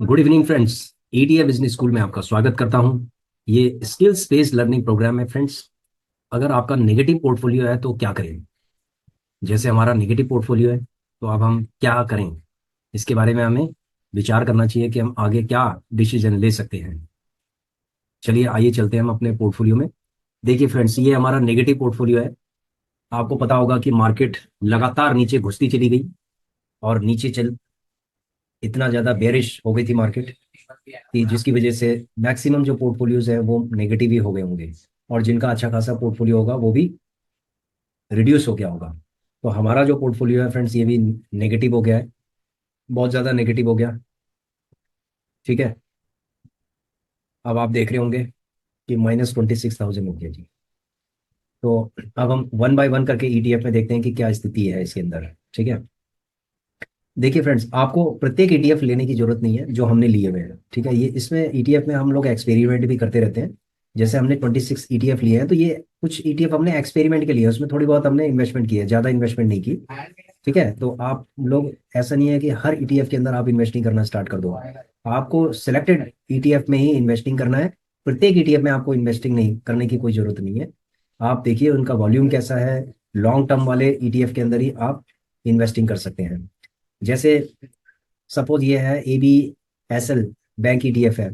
Good evening friends. ETA business school में आपका स्वागत करता हूं। ये स्किल्स बेस्ड लर्निंग प्रोग्राम है फ्रेंड्स। अगर आपका नेगेटिव पोर्टफोलियो है तो क्या करें। जैसे हमारा नेगेटिव पोर्टफोलियो है तो अब हम क्या करें, इसके बारे में हमें विचार करना चाहिए कि हम आगे क्या डिसीजन ले सकते हैं। चलिए आइए चलते हैं हम अपने पोर्टफोलियो में। देखिए फ्रेंड्स, ये हमारा नेगेटिव पोर्टफोलियो है। आपको पता होगा कि मार्केट लगातार नीचे घुसती चली गई और नीचे चल इतना ज़्यादा बेरिश हो गई थी मार्केट कि जिसकी वजह से मैक्सिमम जो पोर्टफोलियोज है वो नेगेटिव ही हो गए होंगे, और जिनका अच्छा खासा पोर्टफोलियो होगा वो भी रिड्यूस हो गया होगा। तो हमारा जो पोर्टफोलियो है फ्रेंड्स, ये भी नेगेटिव हो गया है, बहुत ज़्यादा नेगेटिव हो गया। ठीक है, अब आप देख रहे होंगे कि -26,000 हो गया जी। तो अब हम वन बाय वन करके ईटीएफ में देखते हैं कि क्या स्थिति है इसके अंदर। ठीक है, देखिए फ्रेंड्स, आपको प्रत्येक ईटीएफ लेने की जरूरत नहीं है जो हमने लिए हुए हैं। ठीक है, ये इसमें ईटीएफ में हम लोग एक्सपेरिमेंट भी करते रहते हैं। जैसे हमने 26 ईटीएफ लिए हैं, तो ये कुछ ईटीएफ हमने एक्सपेरिमेंट के लिए, उसमें थोड़ी बहुत हमने इन्वेस्टमेंट की है, ज़्यादा इन्वेस्टमेंट नहीं की। ठीक है, तो आप लोग, ऐसा नहीं है कि हर ईटीएफ के अंदर आप इन्वेस्टिंग करना स्टार्ट कर दो। आपको सिलेक्टेड ईटीएफ में ही इन्वेस्टिंग करना है। प्रत्येक ईटीएफ में आपको इन्वेस्टिंग नहीं करने की कोई जरूरत नहीं है। आप देखिए उनका वॉल्यूम कैसा है। लॉन्ग टर्म वाले ईटीएफ के अंदर ही आप इन्वेस्टिंग कर सकते हैं। जैसे सपोज ये है ABSL बैंक ETF है।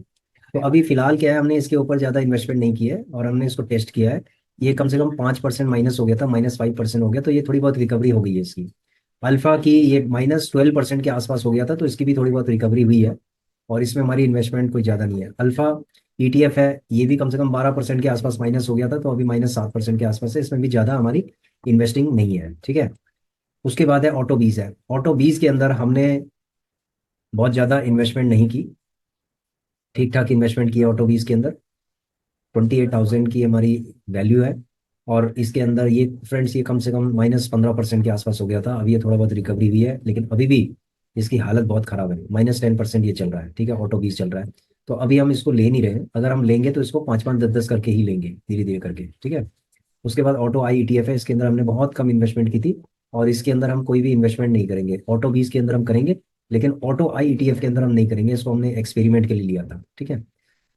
तो अभी फिलहाल क्या है, हमने इसके ऊपर ज़्यादा इन्वेस्टमेंट नहीं किया है और हमने इसको टेस्ट किया है। ये कम से कम 5% माइनस हो गया था, -5% हो गया, तो ये थोड़ी बहुत रिकवरी हो गई है इसकी। अल्फा की ये -12% के आसपास हो गया था, तो इसकी भी थोड़ी बहुत रिकवरी हुई है। और इसमें हमारी इन्वेस्टमेंट कोई ज़्यादा नहीं है। अल्फा ETF है, ये भी कम से कम 12% के आसपास माइनस हो गया था, तो अभी -7% के आसपास है, इसमें भी ज़्यादा हमारी इन्वेस्टिंग नहीं है। ठीक है, उसके बाद है ऑटो बीज है। ऑटो बीज के अंदर हमने बहुत ज़्यादा इन्वेस्टमेंट नहीं की, ठीक ठाक इन्वेस्टमेंट की है ऑटो बीज के अंदर। 28,000 की हमारी वैल्यू है। और इसके अंदर ये फ्रेंड्स, ये कम से कम -15% के आसपास हो गया था, अभी ये थोड़ा बहुत रिकवरी हुई है, लेकिन अभी भी इसकी हालत बहुत खराब है। -10% ये चल रहा है। ठीक है, ऑटो बीज चल रहा है। तो अभी हम इसको ले नहीं रहे हैं। अगर हम लेंगे तो इसको 5-5, 10-10 करके ही लेंगे, धीरे धीरे करके। ठीक है, उसके बाद ऑटो आई ETF है, इसके अंदर हमने बहुत कम इन्वेस्टमेंट की थी, और इसके अंदर हम कोई भी इन्वेस्टमेंट नहीं करेंगे। ऑटो बीस के अंदर हम करेंगे, लेकिन ऑटो आई ETF के अंदर हम नहीं करेंगे, इसको हमने एक्सपेरिमेंट के लिए लिया था। ठीक है,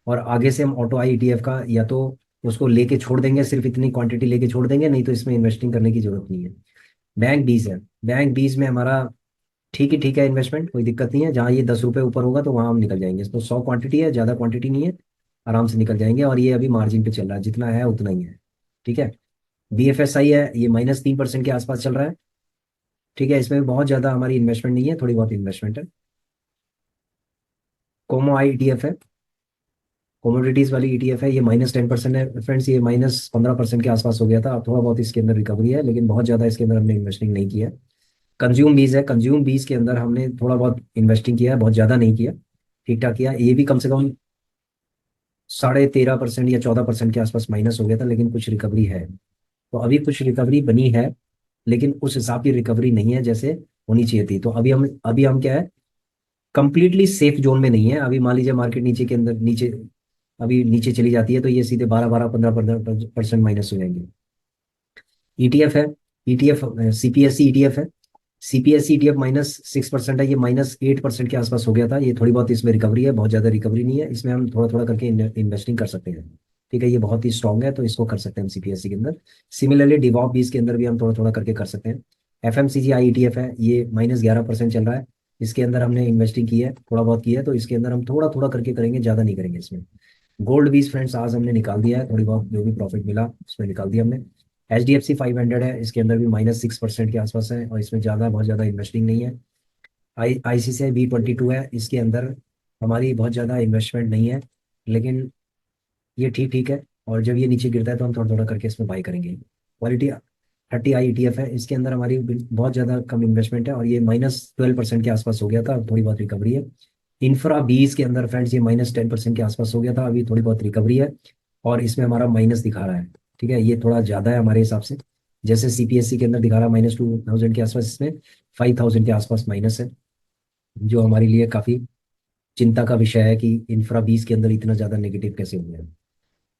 और आगे से हम ऑटो आई ETF का या तो उसको लेके छोड़ देंगे, सिर्फ इतनी क्वांटिटी लेके छोड़ देंगे, नहीं तो इसमें इन्वेस्टिंग करने की जरूरत नहीं है। बैंक बीस है, बैंक बीस में हमारा ठीक है इन्वेस्टमेंट, कोई दिक्कत नहीं है। जहाँ ये 10 रुपये ऊपर होगा तो वहाँ हम निकल जाएंगे। इसमें 100 क्वांटिटी है, ज़्यादा क्वांटिटी नहीं है, आराम से निकल जाएंगे। और ये अभी मार्जिन पे चल रहा है, जितना है उतना ही है। ठीक है, BFSI है, ये -3% के आसपास चल रहा है। ठीक है, इसमें भी बहुत ज़्यादा हमारी इन्वेस्टमेंट नहीं है, थोड़ी बहुत इन्वेस्टमेंट है। कोमो आई ETF है, कमोडिटीज वाली ETF है, ये -10% है फ्रेंड्स, ये -15% के आसपास हो गया था। अब थोड़ा बहुत इसके अंदर रिकवरी है, लेकिन बहुत ज़्यादा इसके अंदर हमने इन्वेस्टिंग नहीं किया है। कंज्यूम बीज है, कंज्यूम बीज के अंदर हमने थोड़ा बहुत इन्वेस्टिंग किया है, बहुत ज़्यादा नहीं किया, ठीक ठाक किया। ये भी कम से कम 13.5% या 14% के आसपास माइनस हो गया था, लेकिन कुछ रिकवरी है। तो अभी कुछ रिकवरी बनी है, लेकिन उस हिसाब की रिकवरी नहीं है जैसे होनी चाहिए थी। तो अभी हम क्या है, कंप्लीटली सेफ जोन में नहीं है। अभी मान लीजिए मार्केट नीचे के अंदर नीचे, अभी नीचे चली जाती है, तो ये सीधे 12-12, 15% माइनस हो जाएंगे। ETF है, ETF CPSE ETF है। CPSE ETF -6% है, ये -8% के आसपास हो गया था। ये थोड़ी बहुत इसमें रिकवरी है, बहुत ज़्यादा रिकवरी नहीं है, इसमें हम थोड़ा थोड़ा करके इन्वेस्टिंग कर सकते हैं। ठीक है, ये बहुत ही स्ट्रांग है, तो इसको कर सकते हैं हम CPSE के अंदर। सिमिलरली डिवॉप भी इसके अंदर भी हम थोड़ा थोड़ा करके कर सकते हैं। FMCG ETF है, ये -11% चल रहा है। इसके अंदर हमने इन्वेस्टिंग की है, थोड़ा बहुत की है, तो इसके अंदर हम थोड़ा थोड़ा करके करेंगे, ज़्यादा नहीं करेंगे इसमें। गोल्ड बीस फ्रेंड्स आज हमने निकाल दिया है, थोड़ी बहुत जो भी प्रॉफिट मिला उसमें निकाल दिया हमने। HDFC 500 है, इसके अंदर भी -6% के आसपास है, और इसमें बहुत ज़्यादा इन्वेस्टिंग नहीं है। ICICI B22 है, इसके अंदर हमारी बहुत ज़्यादा इन्वेस्टमेंट नहीं है, लेकिन ये ठीक ठीक है। और जब ये नीचे गिरता है तो हम थोड़ा थोड़ा करके इसमें बाई करेंगे। Quality 30 IETF है, इसके अंदर हमारी बहुत ज़्यादा कम इन्वेस्टमेंट है, और ये -12% के आसपास हो गया था, थोड़ी बहुत रिकवरी है। इंफ्रा 20 के अंदर फ्रेंड्स, ये -10% के आसपास हो गया था, अभी थोड़ी बहुत रिकवरी है, और इसमें हमारा माइनस दिखा रहा है। ठीक है, ये थोड़ा ज़्यादा है हमारे हिसाब से। जैसे CPSC के अंदर दिखा रहा है -2,000 के आसपास, इसमें 5,000 के आसपास माइनस है, जो हमारे लिए काफ़ी चिंता का विषय है कि इंफ्रा 20 के अंदर इतना ज़्यादा नेगेटिव कैसे हो गया।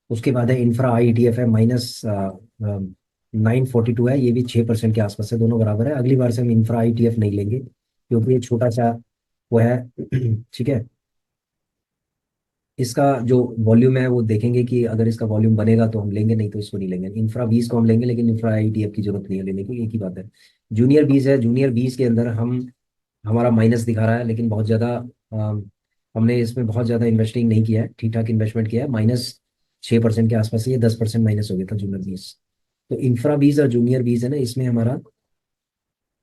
उसके बाद है इंफ्रा IETF है, -942 है, ये भी 6% के आसपास है, दोनों बराबर है। अगली बार से हम इंफ्रा IETF नहीं लेंगे, क्योंकि ये छोटा सा वो है ठीक है, इसका जो वॉल्यूम है वो देखेंगे कि अगर इसका वॉल्यूम बनेगा तो हम लेंगे, नहीं तो इसको नहीं लेंगे। इंफ्रा बीस को हम लेंगे, लेकिन इंफ्रा आईटीएफ की जरूरत नहीं है लेने की, एक ही बात है। जूनियर बीस है, जूनियर बीस के अंदर हम हमारा माइनस दिखा रहा है, लेकिन बहुत ज़्यादा हमने इसमें बहुत ज़्यादा इन्वेस्टिंग नहीं किया है, ठीक ठाक इन्वेस्टमेंट किया है। -6% के आसपास है, ये 10% माइनस हो गया था जूनियर बीस। तो इंफ्रा बीस और जूनियर बीस है ना, इसमें हमारा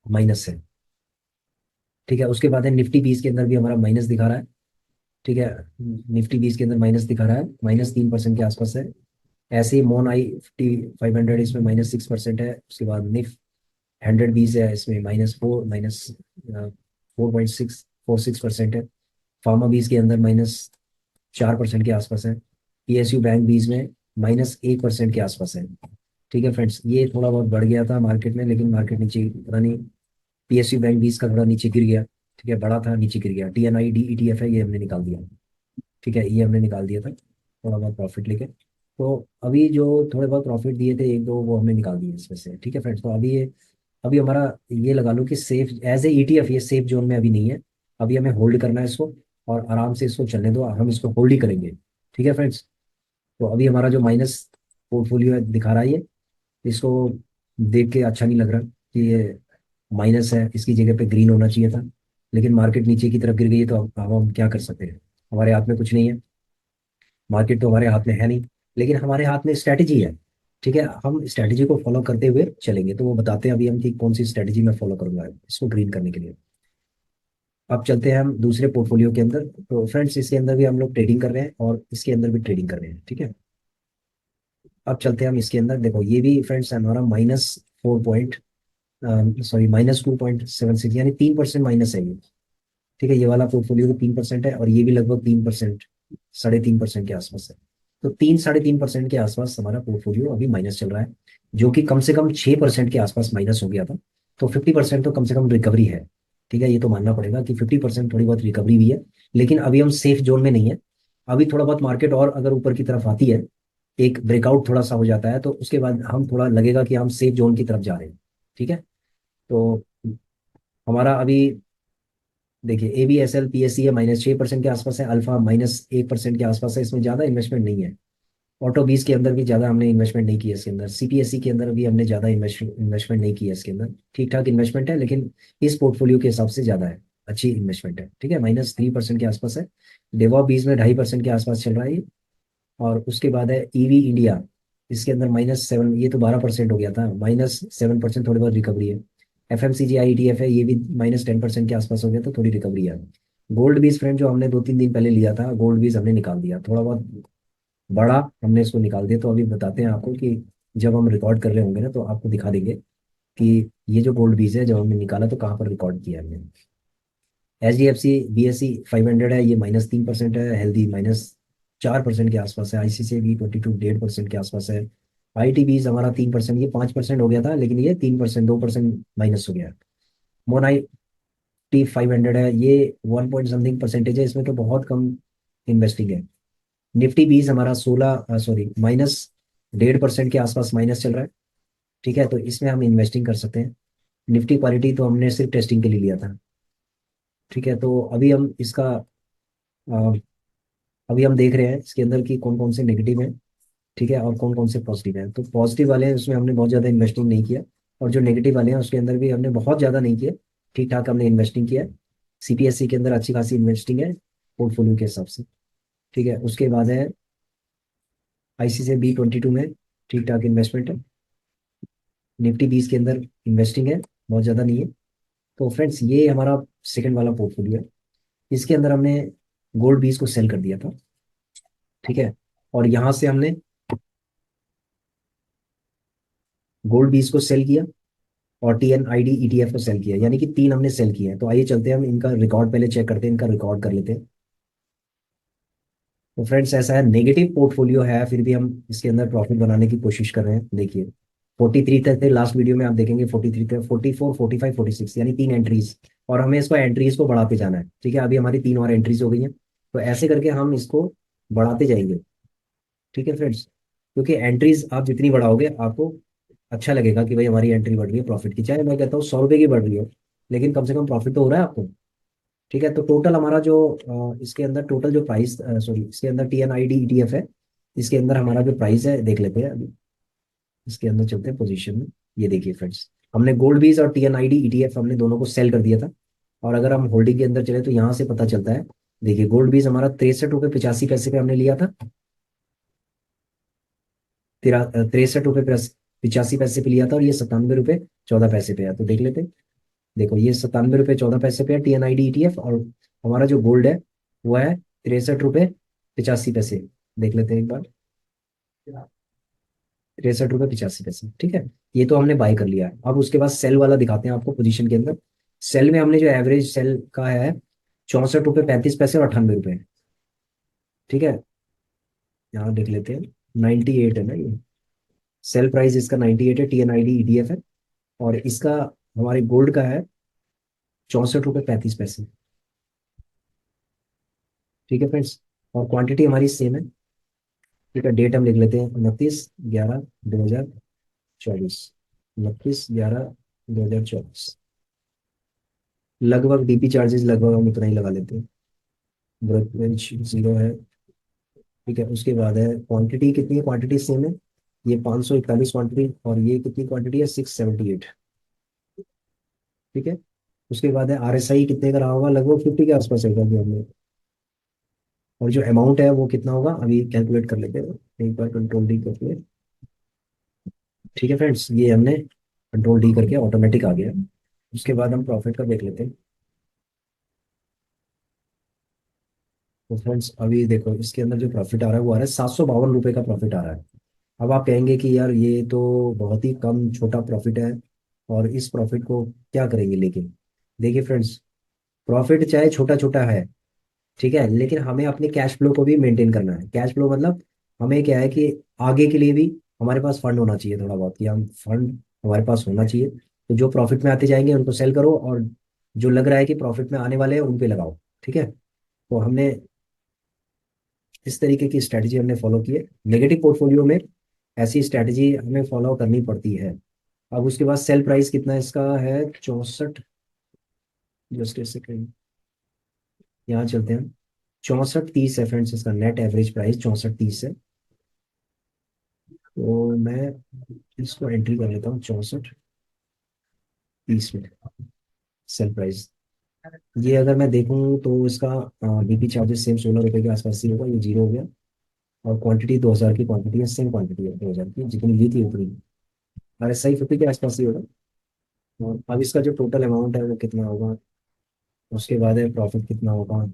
माइनस है। ठीक है, उसके बाद है निफ्टी बीस के अंदर भी हमारा माइनस दिखा रहा है। ठीक है, निफ्टी बीस के अंदर माइनस दिखा रहा है, -3% के आसपास है। ऐसे ही मोन आई 500 इसमें -6% है। उसके बाद निफ 100 बीस है, इसमें -4.646% है। फार्मा बीस के अंदर -4% के आसपास है। पीएसयू बैंक बीस में -1% के आसपास है। ठीक है फ्रेंड्स, ये थोड़ा बहुत बढ़ गया था मार्केट में, लेकिन मार्केट नीचे पता नहीं, पीएसयू बैंक बीस का थोड़ा नीचे गिर गया। ठीक है, बड़ा था नीचे गिर गया। टीएनआई डी ईटीएफ है, ये हमने निकाल दिया। ठीक है, ये हमने निकाल दिया था थोड़ा बहुत प्रॉफिट लेके। तो अभी जो थोड़े बहुत प्रॉफिट दिए थे एक दो, वो हमने निकाल दिए इसमें से। ठीक है फ्रेंड्स, तो अभी हमारा ये लगा लो कि सेफ एज ए ईटीएफ, ये सेफ जोन में अभी नहीं है। अभी हमें होल्ड करना है इसको, और आराम से इसको चलने दो, हम इसको होल्ड ही करेंगे। ठीक है फ्रेंड्स, तो अभी हमारा जो माइनस पोर्टफोलियो है दिखा रहा है ये, इसको देख के अच्छा नहीं लग रहा कि ये माइनस है, इसकी जगह पे ग्रीन होना चाहिए था। लेकिन मार्केट नीचे की तरफ गिर गई है, तो अब हम क्या कर सकते हैं, हमारे हाथ में कुछ नहीं है। मार्केट तो हमारे हाथ में है नहीं, लेकिन हमारे हाथ में स्ट्रैटेजी है। ठीक है, हम स्ट्रैटेजी को फॉलो करते हुए चलेंगे, तो वो बताते हैं अभी हम कि कौन सी स्ट्रैटेजी मैं फॉलो करूंगा इसको ग्रीन करने के लिए। अब चलते हैं हम दूसरे पोर्टफोलियो के अंदर। तो फ्रेंड्स, इसके अंदर भी हम लोग ट्रेडिंग कर रहे हैं और इसके अंदर भी ट्रेडिंग कर रहे हैं। ठीक है, अब चलते हैं हम इसके अंदर। देखो, ये भी फ्रेंड्स हमारा -4 पॉइंट, सॉरी -2.76, यानी 3% माइनस है ये। ठीक है, ये वाला पोर्टफोलियो भी 3% है, और ये भी लगभग 3%, 3.5% के आसपास है। तो 3-3.5% के आसपास हमारा पोर्टफोलियो अभी माइनस चल रहा है, जो कि कम से कम 6% के आसपास माइनस हो गया था। तो 50% तो कम से कम रिकवरी है। ठीक है, ये तो मानना पड़ेगा कि 50% थोड़ी बहुत रिकवरी भी है, लेकिन अभी हम सेफ जोन में नहीं है। अभी थोड़ा बहुत मार्केट और अगर ऊपर की तरफ आती है, एक ब्रेकआउट थोड़ा सा हो जाता है, तो उसके बाद हम थोड़ा लगेगा कि हम सेफ जोन की तरफ जा रहे हैं। ठीक है, तो हमारा अभी देखिए, A B S L P S C है, -6% के आसपास है। अल्फा -1% के आसपास है, इसमें ज़्यादा इन्वेस्टमेंट नहीं है। ऑटो बीस के अंदर भी ज़्यादा हमने इन्वेस्टमेंट नहीं किया इसके अंदर। सीपीएससी के अंदर भी हमने ज़्यादा इन्वेस्टमेंट नहीं किया इसके अंदर। ठीक ठाक इन्वेस्टमेंट है, लेकिन इस पोर्टफोलियो के हिसाब से ज़्यादा है, अच्छी इन्वेस्टमेंट है। ठीक है, -3% के आसपास है। डेवॉप बीस में 2.5% के आसपास चल रहा है ये। और उसके बाद है ईवी इंडिया, इसके अंदर -7, ये तो 12% हो गया था, -7% थोड़ी बहुत रिकवरी है। F M C G I T F है, ये भी -10% के आसपास हो गया, तो थोड़ी रिकवरी है। गोल्ड बीज फ्रेंड, जो हमने 2-3 दिन पहले लिया था, गोल्ड बीज हमने निकाल दिया, थोड़ा बहुत बड़ा हमने इसको निकाल दिया। तो अभी बताते हैं आपको कि जब हम रिकॉर्ड कर रहे होंगे ना, तो आपको दिखा देंगे कि ये जो गोल्ड बीज है जब हमने निकाला तो कहाँ पर रिकॉर्ड किया हमने। H D F C B S C 500 है, ये -3% है। हेल्दी -4% के आसपास है। आईसीसी भी 22.5% के आसपास है। आई टी बीज हमारा 3%, ये 5% हो गया था, लेकिन ये 3%, 2% माइनस हो गया। मोन आई टी 500 है, ये 1 पॉइंट समथिंग परसेंटेज है, इसमें तो बहुत कम इन्वेस्टिंग है। निफ्टी बीस हमारा 16, सॉरी -1.5% के आसपास माइनस चल रहा है। ठीक है, तो इसमें हम इन्वेस्टिंग कर सकते हैं। निफ्टी क्वालिटी तो हमने सिर्फ टेस्टिंग के लिए लिया था। ठीक है, तो अभी हम देख रहे हैं इसके अंदर कि कौन कौन से नेगेटिव हैं। ठीक है, और कौन कौन से पॉजिटिव हैं। तो पॉजिटिव वाले हैं उसमें हमने बहुत ज़्यादा इन्वेस्टिंग नहीं किया, और जो नेगेटिव वाले हैं उसके अंदर भी हमने बहुत ज़्यादा नहीं किया, ठीक ठाक हमने इन्वेस्टिंग किया है। सीपीएससी के अंदर अच्छी खासी इन्वेस्टिंग है पोर्टफोलियो के हिसाब से। ठीक है, उसके बाद है आईसीसी B22 में, ठीक ठाक इन्वेस्टमेंट है। निफ्टी बीस के अंदर इन्वेस्टिंग है, बहुत ज़्यादा नहीं है। तो फ्रेंड्स, ये हमारा सेकंड वाला पोर्टफोलियो है। इसके अंदर हमने गोल्ड बीस को सेल कर दिया था। ठीक है, और यहाँ से हमने गोल्ड बीस को सेल किया, और TNID ETF को सेल किया, यानी कि 3 हमने सेल किया है। तो आइए चलते हैं, हम इनका रिकॉर्ड पहले चेक करते हैं, इनका रिकॉर्ड कर लेते हैं। तो फ्रेंड्स, ऐसा है, नेगेटिव पोर्टफोलियो है, फिर भी हम इसके अंदर प्रॉफिट बनाने की कोशिश कर रहे हैं। देखिए, 43 तक थे लास्ट वीडियो में, आप देखेंगे 43 थे, 44, 45, 46, यानी 3 एंट्रीज। और हमें इसको एंट्रीज को बढ़ाते जाना है। ठीक है, अभी हमारी 3 और एंट्रीज हो गई हैं, तो ऐसे करके हम इसको बढ़ाते जाएंगे। ठीक है फ्रेंड्स, क्योंकि एंट्रीज आप जितनी बढ़ाओगे, आपको अच्छा लगेगा कि भाई हमारी एंट्री बढ़ रही है प्रॉफिट की, चाहे मैं कहता हूँ 100 रुपये की बढ़ रही हो, लेकिन कम से कम प्रॉफिट तो हो रहा है आपको। ठीक है, तो टोटल हमारा जो इसके अंदर टोटल जो प्राइस, सॉरी, इसके अंदर TNID ETF है। इसके अंदर हमारा जो प्राइस है देख लेते हैं अभी। इसके अंदर चलते हैं पोजीशन में। ये देखिए फ्रेंड्स, हमने गोल्ड बीज और TNID ETF हमने दोनों को सेल कर दिया था। और अगर हम होल्डिंग के अंदर चले तो यहाँ से पता चलता है। देखिए गोल्ड बीज हमारा 63 रुपये 85 पैसे पे हमने लिया था। 63 रुपये 85 पैसे पे लिया था, और ये 97 रुपये 14 पैसे पे है, तो देख लेते हैं। देखो ये 97 रुपये 14 पैसे पे है TNID ETF, और हमारा जो गोल्ड है वो है 63 रुपये 85 पैसे। देख लेते हैं एक बार। 63 रुपये 85 पैसे, ठीक है। ये तो हमने बाय कर लिया है। अब उसके बाद सेल वाला दिखाते हैं आपको पोजीशन के अंदर। सेल में हमने जो एवरेज सेल का है 64 रुपये 35 पैसे और 98 रुपये, ठीक है। यहाँ देख लेते हैं, 98 है ना ये। सेल प्राइस इसका 98 है, TNID ETF है। और इसका हमारे गोल्ड का है 64 रुपये 35 पैसे, ठीक है फ्रेंड्स। और क्वांटिटी हमारी सेम है, ठीक है। डेट हम लिख लेते हैं 29/11/2024। 29/11/2024। लगभग DP चार्जेस लगभग हम इतना ही लगा लेते हैं। ब्रोकरेज जीरो है, ठीक है। उसके बाद है क्वांटिटी कितनी है, क्वांटिटी सेम है। ये 541 क्वांटिटी, और ये कितनी क्वांटिटी है, 678, ठीक है। उसके बाद है RSI कितने का रहा होगा, लगभग 50 के आसपास होगा भी हमने। और जो अमाउंट है वो कितना होगा अभी कैलकुलेट कर लेते हैं एक बार, कंट्रोल D करके। ठीक है फ्रेंड्स, ये हमने कंट्रोल D करके ऑटोमेटिक आ गया। उसके बाद हम प्रॉफिट का देख लेते हैं। तो फ्रेंड्स अभी देखो इसके अंदर जो प्रॉफिट आ रहा है वो आ रहा है 752 रुपये का प्रॉफिट आ रहा है। अब आप कहेंगे कि यार ये तो बहुत ही कम छोटा प्रॉफिट है, और इस प्रॉफिट को क्या करेंगे लेके। देखिए फ्रेंड्स, प्रॉफिट चाहे छोटा छोटा है, ठीक है, लेकिन हमें अपने कैश फ्लो को भी मेंटेन करना है। कैश फ्लो मतलब हमें क्या है कि आगे के लिए भी हमारे पास फंड होना चाहिए थोड़ा बहुत, कि हम फंड हमारे पास होना चाहिए। तो जो प्रॉफिट में आते जाएंगे उनको सेल करो, और जो लग रहा है कि प्रॉफिट में आने वाले हैं उन पे लगाओ, ठीक है। तो हमने इस तरीके की स्ट्रैटेजी हमने फॉलो की है। नेगेटिव पोर्टफोलियो में ऐसी स्ट्रैटेजी हमें फॉलो करनी पड़ती है। अब उसके बाद सेल प्राइस कितना इसका है, 64, जस्ट ए सेकेंड, यहाँ चलते हैं। 64.30 है फ्रेंड्स, इसका नेट एवरेज प्राइस 64.30 है। तो मैं इसको एंट्री कर लेता हूँ 64.30 में। सेल प्राइस ये अगर मैं देखूँ तो इसका DP चार्जेस सेम 16 रुपये के आसपास ही होगा, ये जीरो हो गया। और क्वांटिटी 2000 की क्वांटिटी है, सेम क्वांटिटी है 2000 की, जितनी ली थी उतनी। RSI 50 के आसपास ही होगा। और अब इसका जो टोटल अमाउंट है वो कितना होगा, उसके बाद है प्रॉफिट कितना होगा।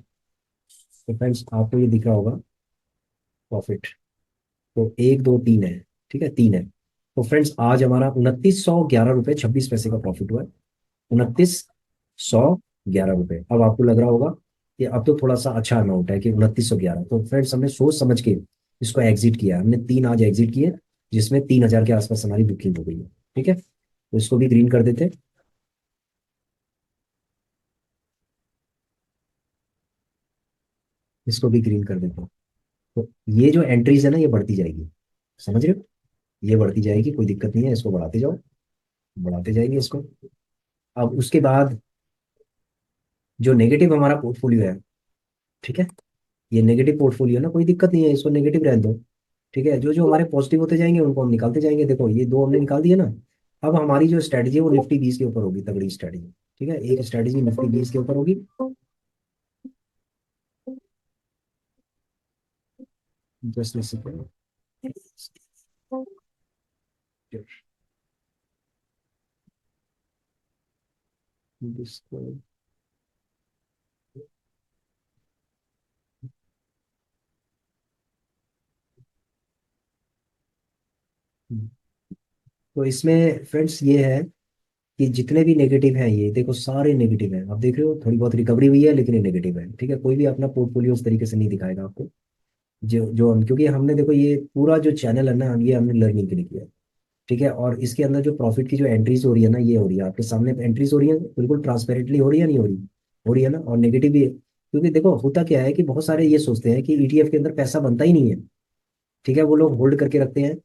तो फ्रेंड्स आपको ये दिख रहा होगा प्रॉफिट, तो 1 2 3 है, ठीक है, 3 है। तो फ्रेंड्स आज हमारा 2911 रुपये 26 पैसे का प्रॉफिट हुआ है। 2911 रुपये। अब आपको लग रहा होगा कि अब तो थोड़ा सा अच्छा अमाउंट है कि 2911। तो फ्रेंड्स हमने सोच समझ के इसको एग्जिट किया, हमने 3 आज एग्जिट किए, जिसमें 3000 के आसपास हमारी बुकिंग हो गई है, ठीक है। तो इसको भी ग्रीन कर देते हैं। इसको भी ग्रीन कर देते हैं। तो ये जो एंट्रीज है ना ये बढ़ती जाएगी, समझ रहे हो। ये बढ़ती जाएगी, कोई दिक्कत नहीं है, इसको बढ़ाते जाओ, बढ़ाते जाएंगे इसको। अब उसके बाद जो नेगेटिव हमारा पोर्टफोलियो है, ठीक है, ये नेगेटिव पोर्टफोलियो ना, कोई दिक्कत नहीं है, इसको नेगेटिव रहने दो, ठीक है। जो जो हमारे पॉजिटिव होते जाएंगे उनको हम निकालते जाएंगे। देखो ये दो हमने निकाल दिए ना। अब हमारी जो स्ट्रेटजी है वो निफ्टी 20 के ऊपर होगी, तगड़ी स्ट्रेटजी, ठीक है। एक स्ट्रेटजी निफ्टी 20 के ऊपर होगी। जस्ट एक सेकेंड। तो इसमें फ्रेंड्स ये है कि जितने भी नेगेटिव हैं, ये देखो सारे नेगेटिव हैं। आप देख रहे हो थोड़ी बहुत रिकवरी हुई है, लेकिन ये नेगेटिव है, ठीक है। कोई भी अपना पोर्टफोलियो उस तरीके से नहीं दिखाएगा आपको। जो जो हम, क्योंकि हमने देखो ये पूरा जो चैनल है ना, ये हमने लर्निंग के लिए किया है, ठीक है। और इसके अंदर जो प्रॉफिट की जो एंट्रीज हो रही है ना, ये हो रही है आपके सामने एंट्रीज हो रही है, बिल्कुल ट्रांसपेरेंटली हो रही है, नहीं हो रही, हो रही है ना। और नेगेटिव भी है, क्योंकि देखो होता क्या है कि बहुत सारे ये सोचते हैं कि ETF के अंदर पैसा बनता ही नहीं है, ठीक है। वो लोग होल्ड करके रखते हैं,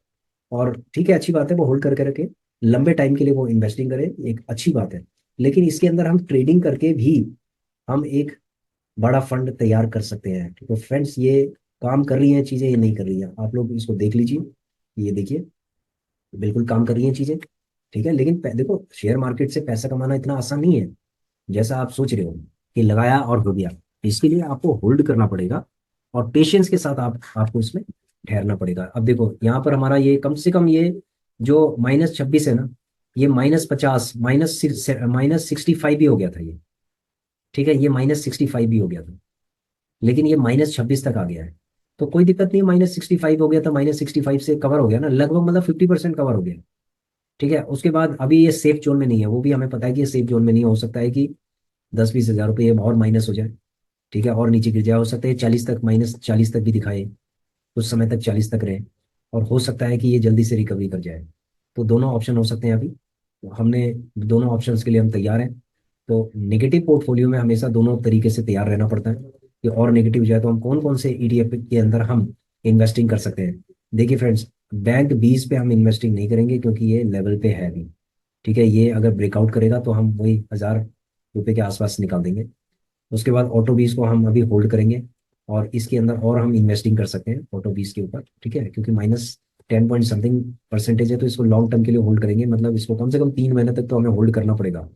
और ठीक है, अच्छी बात है, वो होल्ड करके रखे, लंबे टाइम के लिए वो इन्वेस्टिंग करें, एक अच्छी बात है। लेकिन इसके अंदर हम ट्रेडिंग करके भी हम एक बड़ा फंड तैयार कर सकते हैं। तो फ्रेंड्स ये काम कर रही हैं चीज़ें, ये नहीं कर रही हैं, आप लोग इसको देख लीजिए। ये देखिए, बिल्कुल काम कर रही हैं चीज़ें। ठीक है, लेकिन देखो, शेयर मार्केट से पैसा कमाना इतना आसान नहीं है जैसा आप सोच रहे हो कि लगाया और हो गया। इसके लिए आपको होल्ड करना पड़ेगा और पेशेंस के साथ आपको इसमें ठहरना पड़ेगा। अब देखो यहाँ पर हमारा ये कम से कम ये जो -26 है ना, ये -50, -65 भी हो गया था ये। ठीक है, ये -65 भी हो गया था, लेकिन ये -26 तक आ गया है। तो कोई दिक्कत नहीं है, -65 हो गया था, -65 से कवर हो गया ना लगभग, मतलब 50% कवर हो गया। ठीक है, उसके बाद अभी ये सेफ जोन में नहीं है, वो भी हमें पता है कि ये सेफ जोन में नहीं है। हो सकता है कि 10-20 हज़ार रुपये ये और माइनस हो जाए। ठीक है, और नीचे गिर जाए, हो सकता है 40 तक, -40 तक भी दिखाए, कुछ समय तक 40 तक रहे। और हो सकता है कि ये जल्दी से रिकवरी कर जाए। तो दोनों ऑप्शन हो सकते हैं अभी। तो हमने दोनों ऑप्शंस के लिए हम तैयार हैं। तो नेगेटिव पोर्टफोलियो में हमेशा दोनों तरीके से तैयार रहना पड़ता है कि और नेगेटिव जाए तो हम कौन कौन से ईटीएफ के अंदर हम इन्वेस्टिंग कर सकते हैं। देखिए फ्रेंड्स, बैंक 20 पे हम इन्वेस्टिंग नहीं करेंगे क्योंकि ये लेवल पे है अभी। ठीक है, ये अगर ब्रेकआउट करेगा तो हम वही 1000 रुपये के आसपास निकाल देंगे। उसके बाद ऑटो बीज को हम अभी होल्ड करेंगे, और इसके अंदर और हम इन्वेस्टिंग कर सकते हैं ऑटो बीज के ऊपर। ठीक है, क्योंकि -10 पॉइंट समथिंग परसेंटेज है, तो इसको लॉन्ग टर्म के लिए होल्ड करेंगे, मतलब इसको कम से कम 3 महीने तक तो हमें होल्ड करना पड़ेगा।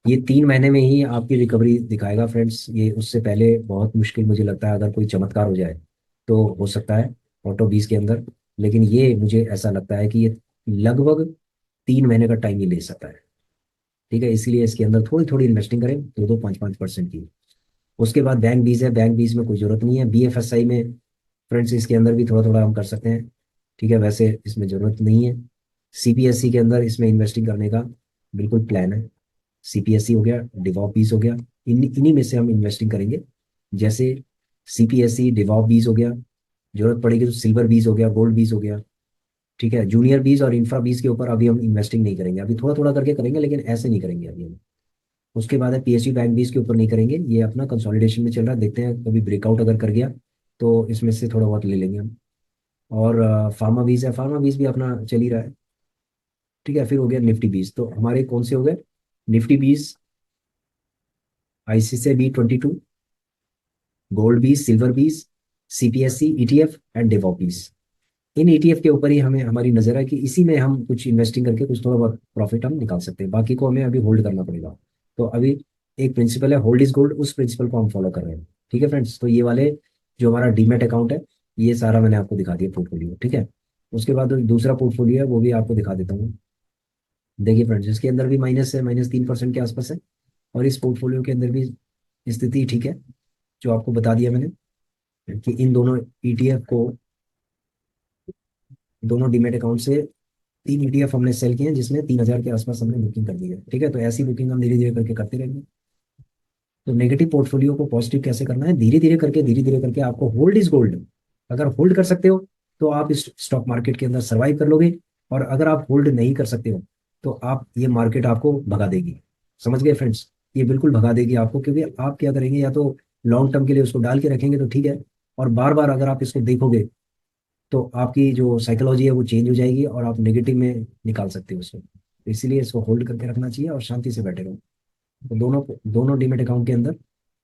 ये 3 महीने में ही आपकी रिकवरी दिखाएगा फ्रेंड्स, ये उससे पहले बहुत मुश्किल मुझे लगता है, अगर कोई चमत्कार हो जाए तो हो सकता है ऑटो बीज के अंदर। लेकिन ये मुझे ऐसा लगता है कि ये लगभग 3 महीने का टाइम ही ले सकता है। ठीक है, इसलिए इसके अंदर थोड़ी थोड़ी इन्वेस्टिंग करें, 2-2, 5-5% की। उसके बाद बैंक बीज है, बैंक बीज में कोई जरूरत नहीं है। बीएफएसआई में फ्रेंड्स इसके अंदर भी थोड़ा थोड़ा हम कर सकते हैं। ठीक है, वैसे इसमें जरूरत नहीं है। सीपीएससी के अंदर इसमें इन्वेस्टिंग करने का बिल्कुल प्लान है। सीपीएससी हो गया, डिवॉप बीज हो गया, इन्हीं में से हम इन्वेस्टिंग करेंगे। जैसे सीपीएससी, डिवॉप बीज हो गया, जरूरत पड़ेगी तो सिल्वर बीज हो गया, गोल्ड बीज हो गया। ठीक है, जूनियर बीज और इंफ्रा बीज के ऊपर अभी हम इन्वेस्टिंग नहीं करेंगे, अभी थोड़ा थोड़ा करके करेंगे, लेकिन ऐसे नहीं करेंगे अभी हम। उसके बाद है पीएसयू बैंक भी, इसके ऊपर नहीं करेंगे, ये अपना कंसोलिडेशन में चल रहा है, देखते हैं कभी ब्रेकआउट अगर कर गया तो इसमें से थोड़ा बहुत ले लेंगे हम। और फार्मा बीज है, फार्मा बीज भी अपना चल ही रहा है। ठीक है, फिर हो गया निफ्टी बीज, तो हमारे कौन से हो गए? निफ्टी बीज, ICICI B22, गोल्ड बीज, सिल्वर बीज, सीपीएससी, ईटीएफ एंड डेवॉप बीज। इन ईटीएफ के ऊपर ही हमें हमारी नजर है कि इसी में हम कुछ इन्वेस्टिंग करके कुछ थोड़ा बहुत प्रॉफिट हम निकाल सकते हैं, बाकी को हमें अभी होल्ड करना पड़ेगा। तो अभी एक प्रिंसिपल है, होल्ड इज गोल्ड, उस प्रिंसिपल को हम फॉलो कर रहे हैं। ठीक है फ्रेंड्स, तो ये वाले जो हमारा डीमेट अकाउंट है, ये सारा मैंने आपको दिखा दिया पोर्टफोलियो। ठीक है, उसके बाद जो दूसरा पोर्टफोलियो है वो भी आपको दिखा देता हूँ। देखिए फ्रेंड्स, इसके अंदर भी माइनस है, -3% के आसपास है। और इस पोर्टफोलियो के अंदर भी स्थिति ठीक है, जो आपको बता दिया मैंने कि इन दोनों ईटीएफ को, दोनों डीमेट अकाउंट से 3 ईटीएफ हमने सेल किए हैं, जिसमें 3000 के आसपास हमने बुकिंग कर दी है। ठीक है, तो ऐसी बुकिंग हम धीरे धीरे करके करते रहेंगे। तो नेगेटिव पोर्टफोलियो को पॉजिटिव कैसे करना है? धीरे धीरे करके, धीरे धीरे करके आपको होल्ड इज गोल्ड। अगर होल्ड कर सकते हो तो आप इस स्टॉक मार्केट के अंदर सर्वाइव कर लोगे, और अगर आप होल्ड नहीं कर सकते हो तो आप, ये मार्केट आपको भगा देगी। समझ गए फ्रेंड्स? ये बिल्कुल भगा देगी आपको, क्योंकि आप क्या करेंगे, या तो लॉन्ग टर्म के लिए उसको डाल के रखेंगे तो ठीक है, और बार बार अगर आप इसको देखोगे तो आपकी जो साइकोलॉजी है वो चेंज हो जाएगी और आप नेगेटिव में निकाल सकते हो उसको। तो इसीलिए इसको होल्ड करके रखना चाहिए और शांति से बैठे रहो। तो दोनों दोनों डीमेट अकाउंट के अंदर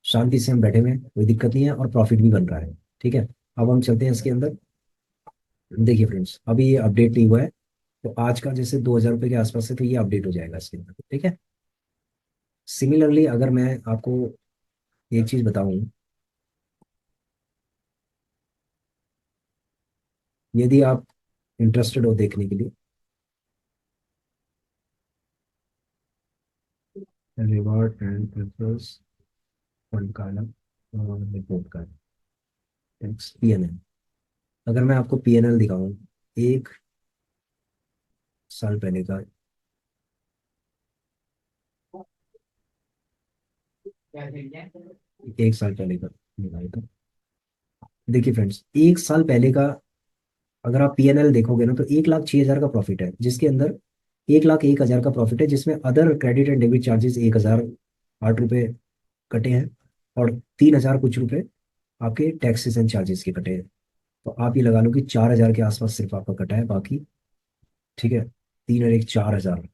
शांति से हम बैठे हुए हैं, कोई दिक्कत नहीं है, और प्रॉफिट भी बन रहा है। ठीक है, अब हम चलते हैं इसके अंदर। देखिए फ्रेंड्स, अभी ये अपडेट नहीं हुआ है, तो आज का जैसे 2000 रुपये के आसपास है, तो ये अपडेट हो जाएगा इसके अंदर। ठीक है, सिमिलरली अगर मैं आपको एक चीज बताऊं, यदि आप इंटरेस्टेड हो देखने के लिए, रिवॉर्ड एंड प्रेफरेंस फंड का अलग और रिपोर्ट का, PNL, अगर मैं आपको PNL दिखाऊं, 1 साल पहले का, 1 साल पहले का निकाले तो, देखिए फ्रेंड्स, 1 साल पहले का अगर आप PNL देखोगे ना, तो 1,06,000 का प्रॉफिट है, जिसके अंदर 1,01,000 का प्रॉफिट है, जिसमें other credit and debit charges 1,008 रुपये कटे हैं, और 3,000 कुछ रुपए आपके टैक्सेस एंड चार्जेस के कटे हैं। तो आप ये लगा लो कि 4,000 के आसपास सिर्फ आपका कटा है बाकी। ठीक है, 3 और 1 4,000,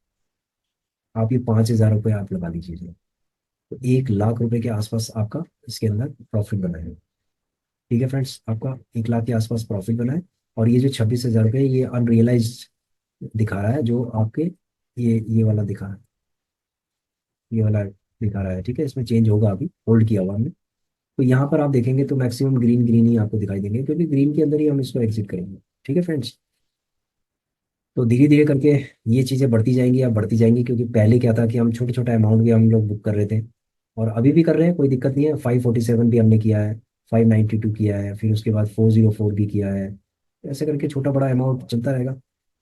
आप ये 5,000 रुपये आप लगा लीजिए। तो 1 लाख रुपए के आसपास आपका इसके अंदर प्रॉफिट बना है। ठीक है फ्रेंड्स, आपका 1 लाख के आसपास प्रॉफिट बना है। और ये जो 26,000 रुपये ये अनरियलाइज दिखा रहा है, जो आपके ये वाला दिखा रहा है, ये वाला दिखा रहा है। ठीक है, इसमें चेंज होगा, अभी होल्ड किया हुआ हमने। तो यहाँ पर आप देखेंगे तो मैक्सिमम ग्रीन ग्रीन ही आपको दिखाई देंगे, क्योंकि ग्रीन के अंदर ही हम इसको एग्जिट करेंगे। ठीक है फ्रेंड्स, तो धीरे धीरे करके ये चीज़ें बढ़ती जाएंगी, अब बढ़ती जाएंगी, क्योंकि पहले क्या था कि हम छोटे छोटा अमाउंट भी हम लोग बुक कर रहे थे, और अभी भी कर रहे हैं, कोई दिक्कत नहीं है। 547 भी हमने किया है, 592 किया है, फिर उसके बाद 404 भी किया है। ऐसे करके छोटा बड़ा अमाउंट चलता रहेगा।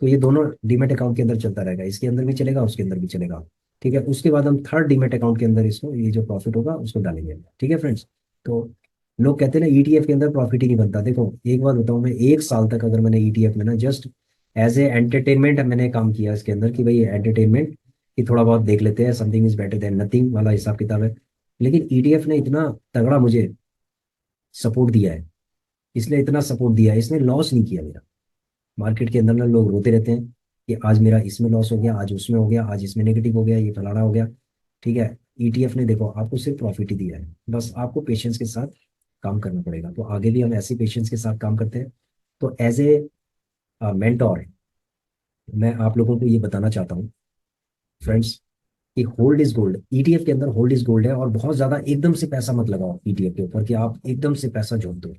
तो ये दोनों डीमेट अकाउंट के अंदर चलता रहेगा, इसके अंदर भी चलेगा, उसके अंदर भी चलेगा। ठीक है, उसके बाद हम थर्ड डीमेट अकाउंट के अंदर इसको, ये जो प्रॉफिट होगा उसको डालेंगे। ठीक है फ्रेंड्स, तो लोग कहते हैं ना ईटीएफ के अंदर प्रॉफिट ही नहीं बनता। देखो एक बात बताऊं, मैं 1 साल तक अगर मैंने ईटीएफ में ना जस्ट एज ए एंटरटेनमेंट मैंने काम किया इसके अंदर, कि भाई एंटरटेनमेंट कि थोड़ा बहुत देख लेते हैं, something is better than nothing वाला हिसाब किताब है। लेकिन ईटीएफ ने इतना तगड़ा मुझे सपोर्ट दिया है, इसने इतना सपोर्ट दिया है, इसने लॉस नहीं किया मेरा। मार्केट के अंदर ना लोग रोते रहते हैं कि आज मेरा इसमें लॉस हो गया, आज उसमें हो गया, आज इसमें नेगेटिव हो गया, ये फलाना हो गया। ठीक है, ईटीएफ ने देखो आपको सिर्फ प्रॉफिट ही दिया है, बस आपको पेशेंस के साथ काम करना पड़ेगा। तो आगे भी हम ऐसे पेशेंस के साथ काम करते हैं। तो एज ए मेंटोर मैं आप लोगों को ये बताना चाहता हूँ फ्रेंड्स, कि होल्ड इज गोल्ड। ईटीएफ के अंदर होल्ड इज गोल्ड है, और बहुत ज्यादा एकदम से पैसा मत लगाओ ईटीएफ के ऊपर, कि आप एकदम से पैसा झोंक दो।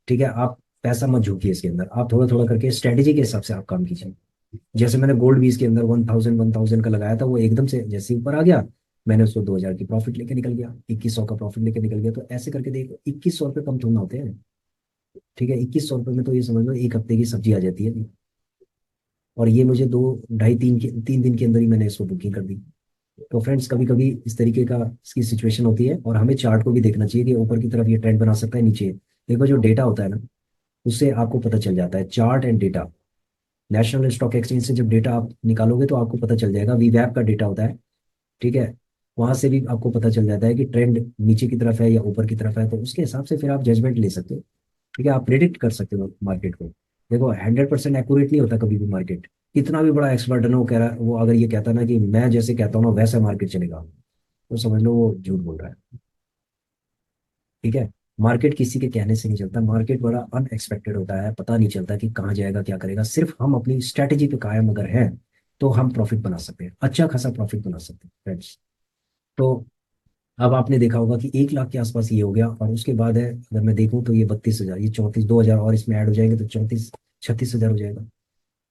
ठीक है, आप पैसा मत झोंकिए इसके अंदर, आप थोड़ा थोड़ा करके स्ट्रेटेजी के हिसाब से आप काम कीजिए। जैसे मैंने गोल्ड भी इसके अंदर 1,000 का लगाया था, वो एकदम से जैसे ऊपर आ गया, मैंने उसको 2,000 की प्रॉफिट लेके निकल गया, 2,100 का प्रॉफिट लेके निकल गया। तो ऐसे करके देखो, 2,100 रुपये कम थोड़ा ना होते हैं। ठीक है, 2,100 रुपये में तो ये समझ लो एक हफ्ते की सब्जी आ जाती है। और ये मुझे 2 ढाई 3 दिन के अंदर ही मैंने इसको बुकिंग कर दी। तो फ्रेंड्स, कभी कभी इस तरीके का इसकी सिचुएशन होती है, और हमें चार्ट को भी देखना चाहिए कि ऊपर की तरफ ये ट्रेंड बना सकता है, नीचे। देखो जो डेटा होता है ना, उससे आपको पता चल जाता है, chart and data. National stock exchange से जब डेटा आप निकालोगे तो आपको पता चल जाएगा, वीवैप का डेटा होता है। ठीक है, वहां से भी आपको पता चल जाता है कि ट्रेंड नीचे की तरफ है या ऊपर की तरफ है, तो उसके हिसाब से फिर आप जजमेंट ले सकते हो। ठीक है, आप प्रेडिक्ट कर सकते हो मार्केट को। देखो 100% एक्यूरेट नहीं होता कभी भी मार्केट। कितना भी बड़ा एक्सपर्ट है ना, वो कह रहा है, वो अगर ये कहता है ना कि मैं जैसे कहता हूँ ना वैसा मार्केट चलेगा, तो समझ लो वो झूठ बोल रहा है। ठीक है, मार्केट किसी के कहने से नहीं चलता, मार्केट बड़ा अनएक्सपेक्टेड होता है, पता नहीं चलता कि कहाँ जाएगा क्या करेगा। सिर्फ हम अपनी स्ट्रेटेजी पे कायम अगर हैं, तो हम प्रॉफिट बना सकते हैं, अच्छा खासा प्रॉफिट बना सकते हैं फ्रेंड्स। तो अब आपने देखा होगा कि 1 लाख के आसपास ये हो गया, और उसके बाद है अगर मैं देखूं तो ये 32,000, ये 34, 2,000 और इसमें ऐड हो जाएंगे तो 34, 36,000 हो जाएगा।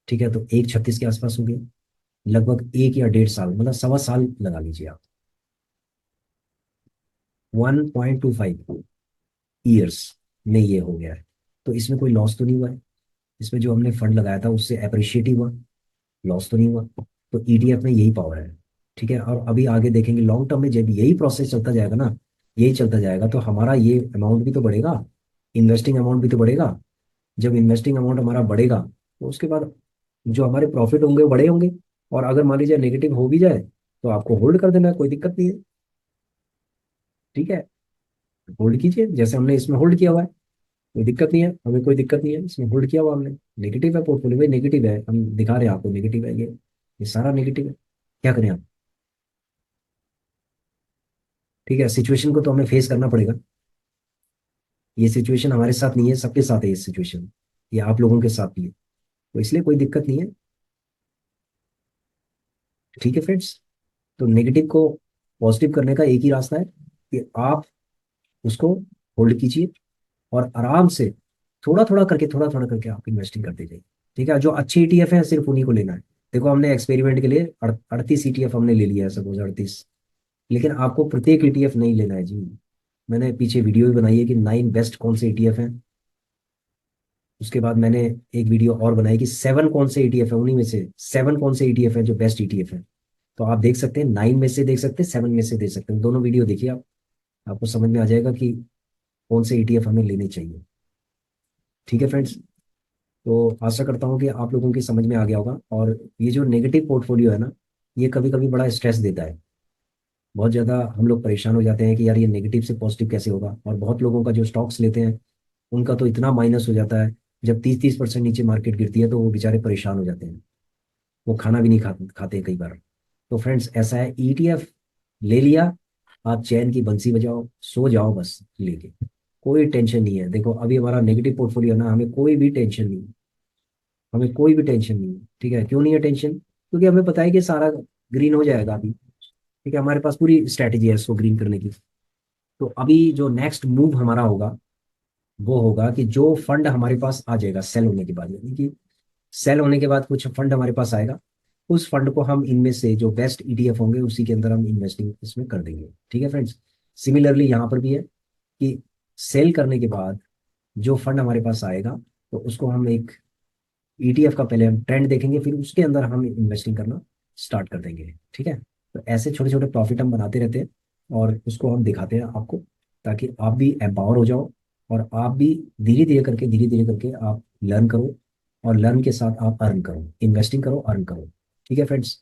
ठीक है, तो 1,36 के आसपास हो गया। लगभग 1 या 1.5 साल, मतलब सवा साल लगा लीजिए आप, 1.25 ईयर्स में ये हो गया है। तो इसमें कोई लॉस तो नहीं हुआ है, इसमें जो हमने फंड लगाया था उससे अप्रिशिएट ही हुआ, लॉस तो नहीं हुआ। तो ईटीएफ में यही पावर है। ठीक है, और अभी आगे देखेंगे लॉन्ग टर्म में जब यही प्रोसेस चलता जाएगा ना, यही चलता जाएगा, तो हमारा ये अमाउंट भी तो बढ़ेगा, इन्वेस्टिंग अमाउंट भी तो बढ़ेगा। जब इन्वेस्टिंग अमाउंट हमारा बढ़ेगा, तो उसके बाद जो हमारे प्रॉफिट होंगे वो बड़े होंगे। और अगर मान लीजिए नेगेटिव हो भी जाए, तो आपको होल्ड कर देना है, कोई दिक्कत नहीं है। ठीक है, होल्ड कीजिए जैसे हमने इसमें होल्ड किया हुआ है, कोई दिक्कत नहीं है, हमें कोई दिक्कत नहीं है, इसमें होल्ड किया हुआ हमने। नेगेटिव है पोर्टफोलियो, भाई नेगेटिव है, हम दिखा रहे हैं आपको नेगेटिव है, ये सारा नेगेटिव है, क्या करें आप। ठीक है, सिचुएशन को तो हमें फेस करना पड़ेगा। ये सिचुएशन हमारे साथ नहीं है, सबके साथ है ये सिचुएशन, ये आप लोगों के साथ भी है, तो इसलिए कोई दिक्कत नहीं है। ठीक है फ्रेंड्स, तो नेगेटिव को पॉजिटिव करने का एक ही रास्ता है, कि आप उसको होल्ड कीजिए, और आराम से थोड़ा थोड़ा करके आप इन्वेस्टिंग करते जाइए। ठीक है, जो अच्छे ईटीएफ है सिर्फ उन्हीं को लेना है। देखो हमने एक्सपेरिमेंट के लिए 38 ईटीएफ हमने ले लिया है, सपोज 38। लेकिन आपको प्रत्येक ईटीएफ नहीं लेना है जी। मैंने पीछे वीडियो भी बनाई है कि 9 बेस्ट कौन से ईटीएफ हैं। उसके बाद मैंने एक वीडियो और बनाई कि 7 कौन से ईटीएफ है, उन्हीं में से 7 कौन से ईटीएफ है जो बेस्ट ईटीएफ है। तो आप देख सकते हैं, 9 में से देख सकते हैं, 7 में से देख सकते हैं, दोनों वीडियो देखिए आप, आपको समझ में आ जाएगा कि कौन से ईटीएफ हमें लेने चाहिए। ठीक है फ्रेंड्स, तो आशा करता हूँ कि आप लोगों की समझ में आ गया होगा। और ये जो नेगेटिव पोर्टफोलियो है ना, ये कभी कभी बड़ा स्ट्रेस देता है। बहुत ज़्यादा हम लोग परेशान हो जाते हैं कि यार ये नेगेटिव से पॉजिटिव कैसे होगा। और बहुत लोगों का जो स्टॉक्स लेते हैं, उनका तो इतना माइनस हो जाता है, जब 30-30% नीचे मार्केट गिरती है तो वो बेचारे परेशान हो जाते हैं, वो खाना भी नहीं खाते कई बार। तो फ्रेंड्स ऐसा है, ईटीएफ ले लिया, आप चैन की बंसी बजाओ, सो जाओ बस लेके, कोई टेंशन नहीं है। देखो अभी हमारा नेगेटिव पोर्टफोलियो ना, हमें कोई भी टेंशन नहीं है, हमें कोई भी टेंशन नहीं है। ठीक है, क्यों नहीं है टेंशन? क्योंकि हमें पता है कि सारा ग्रीन हो जाएगा अभी। ठीक है, हमारे पास पूरी स्ट्रैटेजी है इसको ग्रीन करने की। तो अभी जो नेक्स्ट मूव हमारा होगा वो होगा कि जो फंड हमारे पास आ जाएगा सेल होने के बाद, यानी कि सेल होने के बाद कुछ फंड हमारे पास आएगा, उस फंड को हम इनमें से जो बेस्ट ईटीएफ होंगे उसी के अंदर हम इन्वेस्टिंग इसमें कर देंगे। ठीक है फ्रेंड्स, सिमिलरली यहाँ पर भी है कि सेल करने के बाद जो फंड हमारे पास आएगा तो उसको हम एक ईटीएफ का पहले हम ट्रेंड देखेंगे, फिर उसके अंदर हम इन्वेस्टिंग करना स्टार्ट कर देंगे। ठीक है, तो ऐसे छोटे छोटे प्रॉफिट हम बनाते रहते हैं और उसको हम दिखाते हैं आपको, ताकि आप भी एम्पावर हो जाओ और आप भी धीरे धीरे करके आप लर्न करो, और लर्न के साथ आप अर्न करो, इन्वेस्टिंग करो, अर्न करो। ठीक है फ्रेंड्स,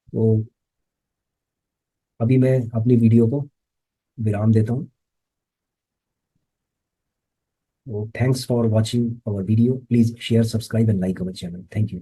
तो अभी मैं अपनी वीडियो को विराम देता हूँ। तो thanks for watching our video, please share, subscribe and like our channel. Thank you.